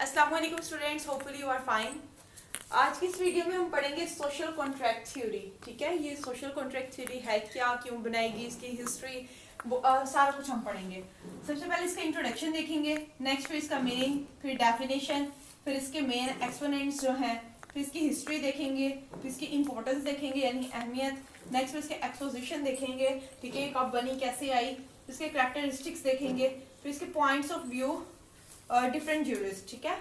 अस्सलाम वालेकुम students, hopefully you are fine. आज की इस वीडियो में हम पढ़ेंगे सोशल कॉन्ट्रैक्ट थ्योरी। ठीक है, ये सोशल कॉन्ट्रैक्ट थ्योरी है क्या, क्यों बनाएगी, इसकी हिस्ट्री, सारा कुछ हम पढ़ेंगे। सबसे पहले इसका इंट्रोडक्शन देखेंगे, नेक्स्ट फिर इसका मीनिंग, फिर डेफिनेशन, फिर इसके मेन एक्सपोनेंट्स जो हैं, फिर इसकी हिस्ट्री देखेंगे, फिर इसकी इंपॉर्टेंस देखेंगे यानी अहमियत, नेक्स्ट फिर इसके एक्सपोजिशन देखेंगे, ठीक है, कब बनी, कैसे आई, इसके कैरेक्टरिस्टिक्स देखेंगे, फिर इसके points of view, different jurist, ठीक है,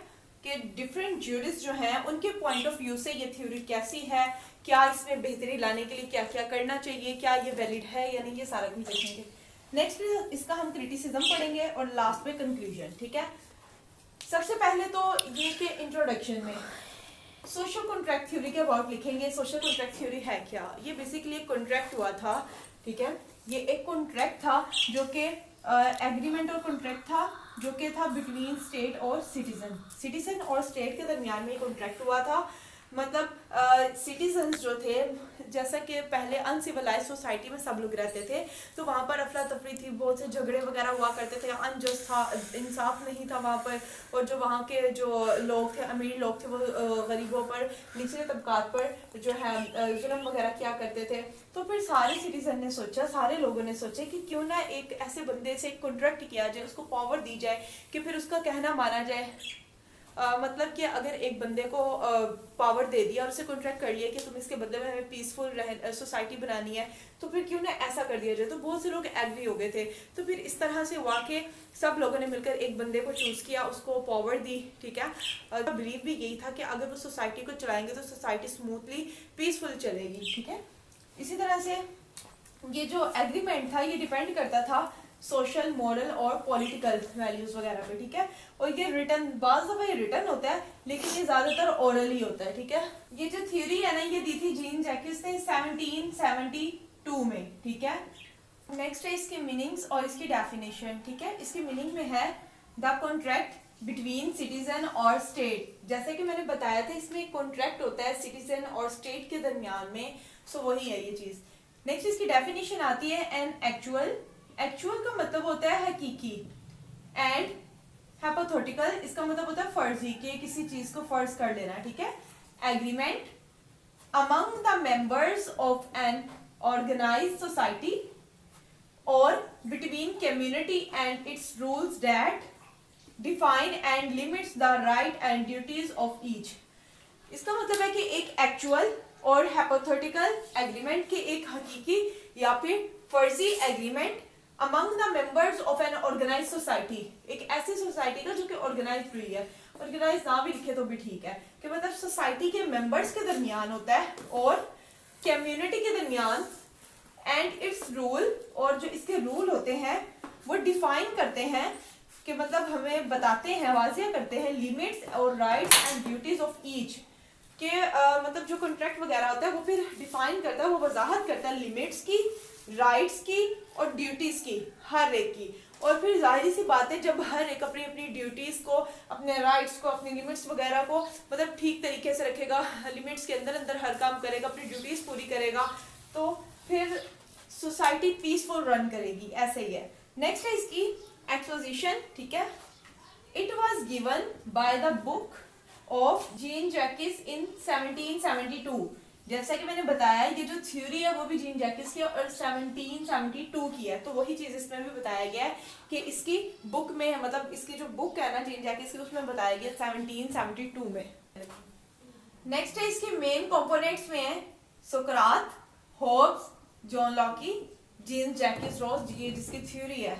कि डिफरेंट ज्यूरिस्ट जो हैं उनके पॉइंट ऑफ व्यू से ये थ्योरी कैसी है, क्या इसमें बेहतरी लाने के लिए क्या क्या करना चाहिए, क्या ये वैलिड है या नहीं, ये सारा कुछ देखेंगे। नेक्स्ट इसका हम क्रिटिसिज्म पढ़ेंगे और लास्ट में कंक्लूजन। ठीक है, सबसे पहले तो ये के इंट्रोडक्शन में सोशल कॉन्ट्रैक्ट थ्योरी के अबाउट लिखेंगे। सोशल कॉन्ट्रैक्ट थ्योरी है क्या? ये बेसिकली एक कॉन्ट्रैक्ट हुआ था, ठीक है, ये एक कॉन्ट्रैक्ट था जो कि एग्रीमेंट और कॉन्ट्रैक्ट था जो कि था बिटवीन स्टेट और सिटीजन और स्टेट के दरमियान में कॉन्ट्रैक्ट हुआ था। मतलब सिटीजन्स जो थे, जैसा कि पहले अनसिविलाइज सोसाइटी में सब लोग रहते थे, तो वहाँ पर अफरा तफरी थी, बहुत से झगड़े वगैरह हुआ करते थे, अनजस्ट था, इंसाफ नहीं था वहाँ पर, और जो वहाँ के जो लोग थे, अमीर लोग थे, वो गरीबों पर, निचले तबकात पर जो है जुल्म वगैरह किया करते थे। तो फिर सारे सिटीजन ने सोचा, सारे लोगों ने सोचा कि क्यों ना एक ऐसे बंदे से एक कॉन्ट्रैक्ट किया जाए, उसको पावर दी जाए कि फिर उसका कहना माना जाए। मतलब कि अगर एक बंदे को पावर दे दिया और उसे कॉन्ट्रैक्ट कर लिया कि तुम इसके बदले में हमें पीसफुल सोसाइटी बनानी है, तो फिर क्यों ना ऐसा कर दिया जाए। तो बहुत से लोग एग्री हो गए थे। तो फिर इस तरह से हुआ कि सब लोगों ने मिलकर एक बंदे को चूज किया, उसको पावर दी। ठीक है, बिलीव भी यही था कि अगर वो सोसाइटी को चलाएंगे तो सोसाइटी स्मूथली पीसफुल चलेगी। ठीक है, इसी तरह से ये जो एग्रीमेंट था ये डिपेंड करता था सोशल, मॉरल और पॉलिटिकल वैल्यूज वगैरह पे। ठीक है, और ये रिटर्न, बाज़ दफ़ा ये रिटर्न होता है लेकिन ये ज़्यादातर ओरल ही होता है। ठीक है, ये जो थ्योरी है ना, ये दी थी जीन जैकिस ने 1772 में। ठीक है, नेक्स्ट है इसके मीनिंग्स और इसकी डेफिनेशन। ठीक है, इसकी मीनिंग में है द कॉन्ट्रैक्ट बिटवीन सिटीजन और स्टेट। जैसे कि मैंने बताया था, इसमें एक कॉन्ट्रैक्ट होता है सिटीजन और स्टेट के दरमियान में, सो वही है ये चीज। नेक्स्ट इसकी डेफिनेशन आती है एन एक्चुअल। एक्चुअल का मतलब होता है हकीकी, एंड हाइपोथेटिकल इसका मतलब होता है फर्जी, कि किसी चीज को फर्ज कर लेना। ठीक है, agreement among the members of an organised society और between community and its rules that define and limits the rights and duties of each. इसका मतलब है कि एक एक्चुअल और हाइपोथेटिकल एग्रीमेंट के एक हकीकी या फिर फर्जी agreement among the members of an organised society, एक ऐसी सोसाइटी का जो कि ऑर्गेनाइज हुई है। ऑर्गेनाइज ना भी लिखे तो भी ठीक है, कि मतलब सोसाइटी के मेंबर्स के दरमियान होता है और कम्युनिटी के दरमियान, एंड इट्स रूल, और जो इसके रूल होते हैं वो डिफाइन करते हैं, कि मतलब हमें बताते हैं, वाज़िया करते हैं लिमिट्स और rights and duties of each, कि मतलब जो कॉन्ट्रैक्ट वगैरह होता है वो फिर डिफाइन करता है, वो वजाहत करता है लिमिट्स की, राइट्स की और ड्यूटीज की, हर एक की। और फिर जाहिर सी बात है, जब हर एक अपनी अपनी ड्यूटीज को, अपने राइट्स को, अपनी लिमिट्स वगैरह को मतलब ठीक तरीके से रखेगा, लिमिट्स के अंदर अंदर हर काम करेगा, अपनी ड्यूटीज पूरी करेगा, तो फिर सोसाइटी पीसफुल रन करेगी। ऐसे ही है। नेक्स्ट है इसकी एक्सपोजिशन। ठीक है, it was given by the book of Jean Jacques in 1772। जैसा कि मैंने बताया, ये जो थ्योरी है वो भी जीन जैकिस की और 1772 की है, तो वही चीज इसमें भी बताया गया है कि इसकी बुक में, मतलब इसकी जो बुक है ना जीन जैकिस की, उसमें बताया गया 1772 में। नेक्स्ट है इसके मेन कंपोनेंट्स में है Socrates, Hobbes, John Locke, Jean Jacques Rousseau, ये जिसकी थ्योरी है।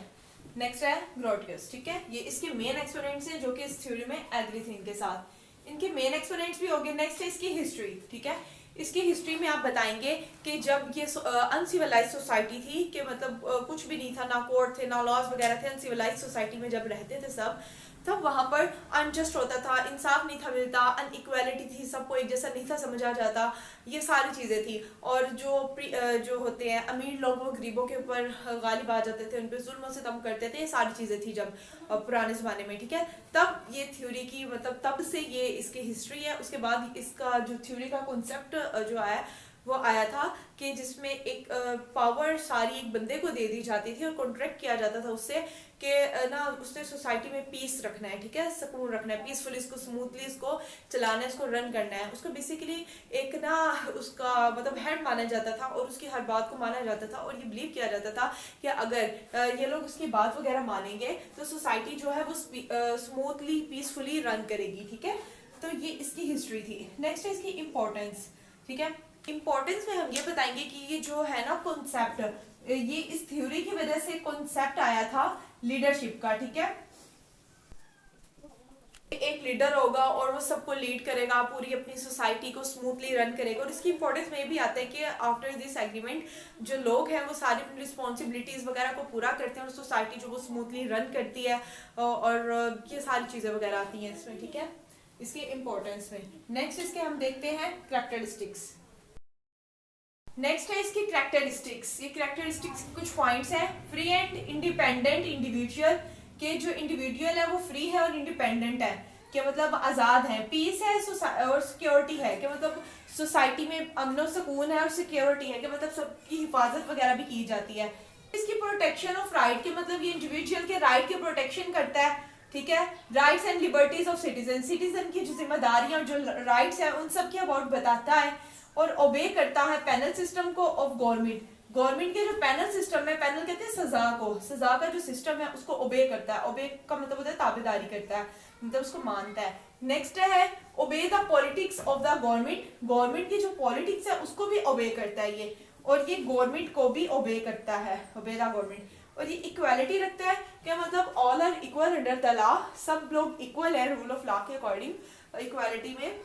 नेक्स्ट है ग्रोटियस। ठीक है, ये इसके मेन एक्सपोनेंट्स हैं जो कि इस थ्योरी में एग्री थे इनके साथ, इनके मेन एक्सपोनेंट्स भी हो गए। नेक्स्ट है इसकी हिस्ट्री। ठीक है, इसकी हिस्ट्री में आप बताएंगे कि जब ये अनसिविलाइज सोसाइटी थी, कि मतलब कुछ भी नहीं था, ना कोर्ट थे ना लॉज वगैरह थे, अनसिविलाइज सोसाइटी में जब रहते थे सब, तब वहाँ पर अनजस्ट होता था, इंसाफ नहीं था मिलता, अनइक्वालिटी थी, सबको एक जैसा नहीं था समझा जाता, ये सारी चीज़ें थी। और जो होते हैं अमीर लोग वो गरीबों के ऊपर गालिब आ जाते थे, उन पर जुल्म से तम करते थे, ये सारी चीज़ें थी जब पुराने ज़माने में। ठीक है, तब ये थ्योरी की, मतलब तब से ये इसकी हिस्ट्री है। उसके बाद इसका जो थ्योरी का कॉन्सेप्ट जो आया वो आया था, कि जिसमें एक पावर सारी एक बंदे को दे दी जाती थी और कॉन्ट्रैक्ट किया जाता था उससे कि ना उसने सोसाइटी में पीस रखना है, ठीक है, सुकून रखना है, पीसफुली इसको स्मूथली इसको चलाना है, इसको रन करना है। उसको बेसिकली एक ना उसका मतलब हेड माना जाता था और उसकी हर बात को माना जाता था, और ये बिलीव किया जाता था कि अगर ये लोग उसकी बात वगैरह मानेंगे तो सोसाइटी जो है वो स्मूथली पीसफुली रन करेगी, ठीक है। तो ये इसकी हिस्ट्री थी। नेक्स्ट है इसकी इम्पोर्टेंस, ठीक है। इम्पोर्टेंस में हम ये बताएंगे कि ये जो है ना कॉन्सेप्ट, ये इस थ्योरी की वजह से कॉन्सेप्ट आया था लीडरशिप का, ठीक है। एक लीडर होगा और वो सबको लीड करेगा, पूरी अपनी सोसाइटी को स्मूथली रन करेगा। और इसकी इंपॉर्टेंस में भी आता है कि आफ्टर दिस एग्रीमेंट जो लोग हैं वो सारी अपनी रिस्पॉन्सिबिलिटीज वगैरह को पूरा करते हैं और सोसाइटी जो वो स्मूथली रन करती है, और ये सारी चीजें वगैरह आती हैं इसमें, ठीक है, इसके इम्पोर्टेंस में। नेक्स्ट इसके हम देखते हैं कैरेक्टरिस्टिक्स। नेक्स्ट है इसकी कैरेक्टरिस्टिक्स। ये कैरेक्टरिस्टिक्स कुछ पॉइंट्स हैं। फ्री एंड इंडिपेंडेंट इंडिविजुअल, के जो इंडिविजुअल है वो फ्री है और इंडिपेंडेंट है, कि मतलब आज़ाद है। पीस है और सिक्योरिटी है, कि मतलब सोसाइटी में अमन और सुकून है, और सिक्योरिटी है कि मतलब सबकी हिफाजत वगैरह भी की जाती है। इसकी प्रोटेक्शन ऑफ राइट, के मतलब ये इंडिविजुअल के राइट की प्रोटेक्शन करता है, ठीक है। Rights and liberties of citizen, citizen की जो जिम्मेदारियां जो राइट्स है उन सब के अबाउट बताता है, और ओबे करता है पेनल सिस्टम को ऑफ गवर्नमेंट। गवर्नमेंट के जो पेनल सिस्टम है, पेनल कहते हैं सजा को, सजा का जो सिस्टम है उसको ओबे करता है। ओबे का मतलब होता है ताबेदारी करता है, मतलब उसको मानता है। नेक्स्ट है obey the politics of the government, government की जो पॉलिटिक्स है उसको भी ओबे करता है ये, और ये गवर्नमेंट को भी ओबे करता है, ओबे द गवर्नमेंट। और ये इक्वालिटी रखता है, क्या मतलब all are equal under the law, सब लोग इक्वल है रूल ऑफ लॉ के अकॉर्डिंग। इक्वालिटी में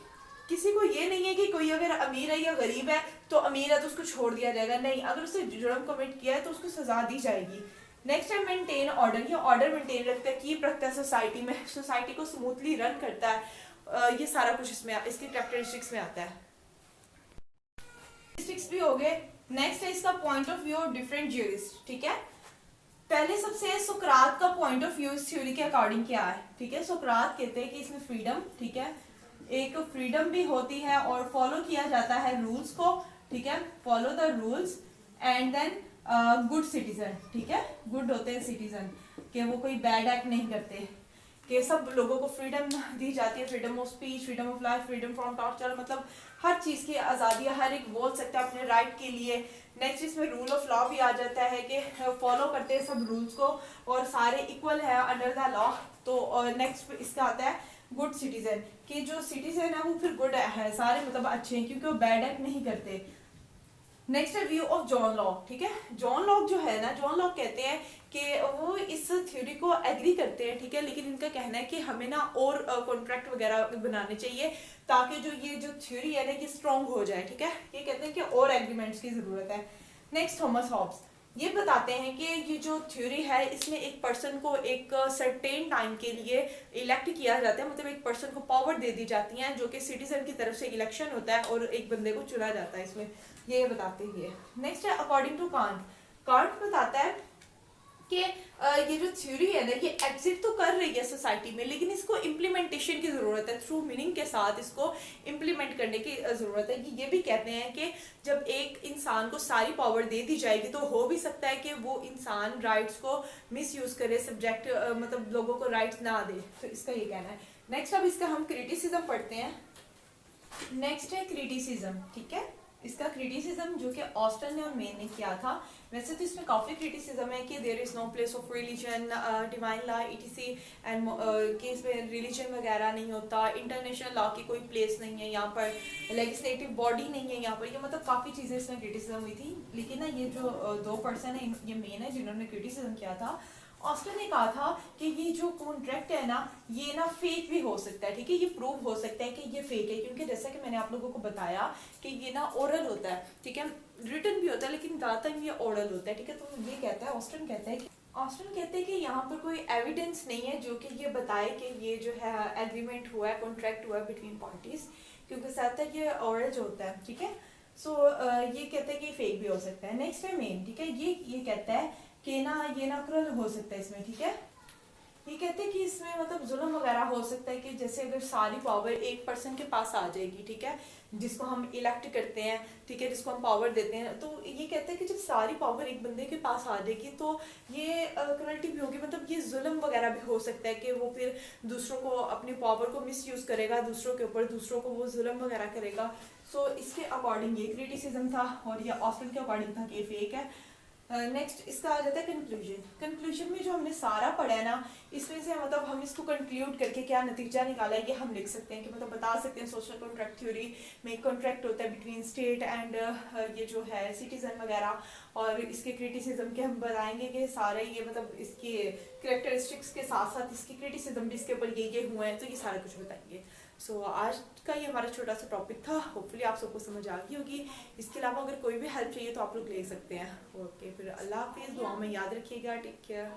किसी को ये नहीं है कि कोई अगर अमीर है या गरीब है तो अमीर है तो उसको छोड़ दिया जाएगा, नहीं, अगर उसने जुर्म कमिट किया है तो उसको सजा दी जाएगी। नेक्स्ट है मेंटेन ऑर्डर, ये ऑर्डर मेंटेन रखता है, कीप रखता है सोसाइटी में, सोसाइटी को स्मूथली रन करता है। ये सारा कुछ इसमें इसकी कैरेक्टरिस्टिक्स में आता है। कैरेक्टरिस्टिक्स भी हो गए। नेक्स्ट है इसका point of view of different jurist, ठीक है। पहले सबसे सुकरात का पॉइंट ऑफ व्यू इस थ्योरी के अकॉर्डिंग क्या है, ठीक है। सुकरात कहते हैं कि इसमें फ्रीडम, ठीक है, एक फ्रीडम भी होती है और फॉलो किया जाता है रूल्स को, ठीक है, follow the rules, and then good citizen, ठीक है, गुड होते हैं सिटीजन, कि वो कोई बैड एक्ट नहीं करते, कि सब लोगों को फ्रीडम दी जाती है, freedom of speech, freedom of life, freedom from torture, मतलब हर चीज़ की आज़ादी, हर एक बोल सकता है अपने राइट के लिए। नेक्स्ट इसमें रूल ऑफ लॉ भी आ जाता है कि फॉलो करते हैं सब रूल्स को और सारे इक्वल है अंडर द लॉ। तो नेक्स्ट इसका आता है गुड सिटीजन, कि जो सिटीजन है वो फिर गुड है, सारे मतलब अच्छे हैं क्योंकि वो बैड एक्ट नहीं करते। नेक्स्ट है व्यू ऑफ जॉन लॉक, ठीक है। जॉन लॉक जो है ना, जॉन लॉक कहते हैं कि वो इस थ्योरी को एग्री करते हैं, ठीक है, लेकिन इनका कहना है कि हमें ना और कॉन्ट्रैक्ट वगैरह बनाने चाहिए ताकि जो ये जो थ्योरी है ना ये स्ट्रॉन्ग हो जाए, ठीक है। ये कहते हैं कि और एग्रीमेंट्स की जरूरत है। नेक्स्ट थॉमस हॉब्स, ये बताते हैं कि ये जो थ्योरी है इसमें एक पर्सन को एक सर्टेन टाइम के लिए इलेक्ट किया जाता है, मतलब एक पर्सन को पावर दे दी जाती है जो कि सिटीजन की तरफ से इलेक्शन होता है और एक बंदे को चुना जाता है इसमें, ये बताते हैं। नेक्स्ट है अकॉर्डिंग टू कांट, कांट बताता है कि ये जो थ्योरी है ना ये एग्जिस्ट तो कर रही है सोसाइटी में, लेकिन इसको इम्प्लीमेंटेशन की जरूरत है, थ्रू मीनिंग के साथ इसको इम्प्लीमेंट करने की जरूरत है। ये भी कहते हैं कि जब एक इंसान को सारी पावर दे दी जाएगी तो हो भी सकता है कि वो इंसान राइट्स को मिस यूज करे, सब्जेक्ट मतलब लोगों को राइट्स ना दे, तो इसका ये कहना है। नेक्स्ट अब इसका हम क्रिटिसिज्म पढ़ते हैं। नेक्स्ट है क्रिटिसिज्म, ठीक है। इसका क्रिटिसिज्म जो कि ऑस्टन ने और मेन ने किया था, वैसे तो इसमें काफ़ी क्रिटिसिज्म है कि there is no place of religion, divine law ETC, and कि इसमें रिलीजन वगैरह नहीं होता, इंटरनेशनल लॉ की कोई प्लेस नहीं है यहाँ पर, लेजिस्लेटिव बॉडी नहीं है यहाँ पर, ये मतलब काफ़ी चीज़ें इसमें क्रिटिसिज्म हुई थी। लेकिन ना ये जो दो पर्सन है ये मेन है जिन्होंने क्रिटिसिज्म किया था। ऑस्टन ने कहा था कि ये जो कॉन्ट्रैक्ट है ना ये ना फेक भी हो सकता है, ठीक है, ये प्रूव हो सकता है कि ये फेक है, क्योंकि जैसा कि मैंने आप लोगों को बताया कि ये ना ओरल होता है, ठीक है, रिटन भी होता है लेकिन ज़्यादातर ये ओरल होता है, ठीक है। तो ये कहता है ऑस्टन कहते हैं कि यहाँ पर कोई एविडेंस नहीं है जो कि ये बताए कि ये जो है एग्रीमेंट हुआ है, कॉन्ट्रैक्ट हुआ है बिटवीन पार्टीज, क्योंकि ज़्यादातर ये ओरल जो होता है, ठीक है। सो ये कहते हैं कि फेक भी हो सकता है। नेक्स्ट है मेन, ठीक है, ये कहता है कि ना ये नैचुरल हो सकता है इसमें, ठीक है। ये कहते हैं कि इसमें मतलब जुल्म वगैरह हो सकता है कि जैसे अगर सारी पावर एक पर्सन के पास आ जाएगी, ठीक है, जिसको हम इलेक्ट करते हैं, ठीक है, जिसको हम पावर देते हैं, तो ये कहते हैं कि जब सारी पावर एक बंदे के पास आ जाएगी तो ये क्रुएल्टी भी होगी, मतलब ये जुल्म वगैरह भी हो सकता है कि वो फिर दूसरों को अपनी पावर को मिसयूज करेगा, दूसरों के ऊपर दूसरों को वो जुल्म वगैरह करेगा। सो इसके अकॉर्डिंग ये क्रिटिसिज्म था और ये ऑस्टिन के अकॉर्डिंग था कि ये फेक है। नेक्स्ट इसका आ जाता है कंक्लूजन। कंक्लूजन में जो हमने सारा पढ़ा है ना, इसमें से मतलब हम इसको कंक्लूड करके क्या नतीजा निकाला है ये हम लिख सकते हैं कि मतलब बता सकते हैं सोशल कॉन्ट्रैक्ट थ्योरी में कॉन्ट्रैक्ट होता है बिटवीन स्टेट एंड ये जो है सिटीजन वगैरह, और इसके क्रिटिसिज्म के हम बताएंगे कि सारे ये मतलब इसके करेक्टरिस्टिक्स के साथ साथ इसकी क्रिटिसिज्म भी इसके ऊपर ये हुए हैं, तो ये सारा कुछ बताएंगे। सो आज का ये हमारा छोटा सा टॉपिक था, होपफुली आप सबको समझ आ गई होगी। इसके अलावा अगर कोई भी हेल्प चाहिए तो आप लोग ले सकते हैं। ओके, फिर अल्लाह हाफिज़, दुआ में याद रखिएगा, टेक केयर।